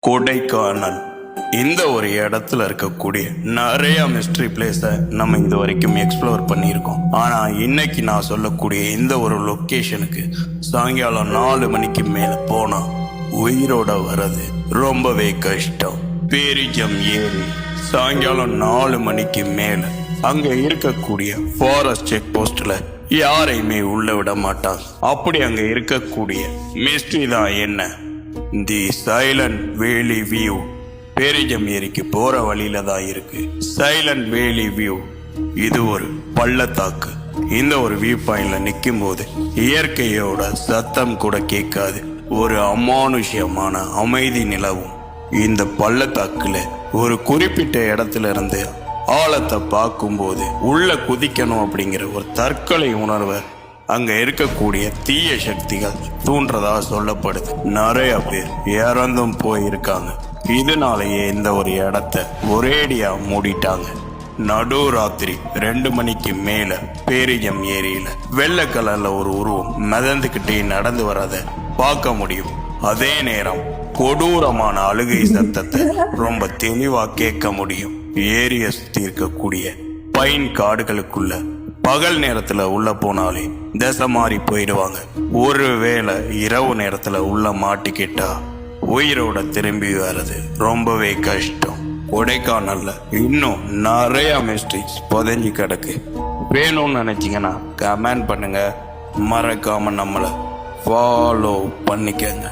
கொடைக்கானல் இந்த ஒரு இடத்துல இருக்கக்கூடிய நிறைய மிஸ்ட்ரி பிளேஸை நம்ம இது வரைக்கும் எக்ஸ்ப்ளோர் பண்ணியிருக்கோம். ஆனா இன்னைக்கு நான் சொல்லக்கூடிய இந்த ஒரு லொக்கேஷனுக்கு சாயங்காலம் 4 மணிக்கு மேல போனா உயிரோட வர்றது ரொம்பவே கஷ்டம். பேரிஜம் ஏரி சாயங்காலம் 4 மணிக்கு மேல அங்க இருக்கக்கூடிய ஃபாரஸ்ட் செக் போஸ்ட்ல யாரையுமே உள்ள விட மாட்டாங்க. அப்படி அங்க இருக்கக்கூடிய மிஸ்ட்ரி தான் என்ன, தி சைலண்ட் வேலி வியூ பேரிஜம் ஏரிக்கு போற வழியில தான் இருக்கு. சைலண்ட் வேலி வியூ இது ஒரு பள்ளத்தாக்கு. இந்த ஒரு வியூ பாயிண்ட்ல நிற்கும் போது இயற்கையோட சத்தம் கூட கேட்காது. ஒரு அமானுஷ்யமான அமைதி நிலவும். இந்த பள்ளத்தாக்குல ஒரு குறிப்பிட்ட இடத்துல இருந்து ஆழத்தை பார்க்கும்போது உள்ள குதிக்கணும் அப்படிங்கிற ஒரு தற்கொலை உணர்வை அங்க இருக்கக்கூடிய தீய சக்திகள் தூண்டுறதா சொல்லப்படுது. நிறைய பேர் இறந்தும் போயிருக்காங்க. இதனாலேயே இந்த ஒரு இடத்த ஒரேடியா மூடிட்டாங்க. நடு ராத்திரி 2 மணிக்கு மேல பேரிஜம் ஏரியில வெள்ளை கலர்ல ஒரு உருவம் மிதந்துகிட்டே நடந்து வரத பார்க்க முடியும். அதே நேரம் கொடூரமான அழுகை சத்தத்தை ரொம்ப தெளிவா கேட்க முடியும். ஏரியை சுத்தி இருக்கக்கூடிய பைன் காடுகளுக்குள்ள பகல் நேரத்துல உள்ள போனாலே திசை மாறி போயிடுவாங்க. ஒருவேளை இரவு நேரத்துல உள்ள மாட்டிக்கிட்டா உயிரோட திரும்பி வர்றது ரொம்பவே கஷ்டம். கொடைக்கானல்ல இன்னும் நிறைய மிஸ்ட்ரிக்ஸ் புதைஞ்சு கிடக்கு. வேணும்னு நினைச்சீங்கன்னா கமெண்ட் பண்ணுங்க. மறக்காம நம்மளை ஃபாலோ பண்ணிக்கங்க.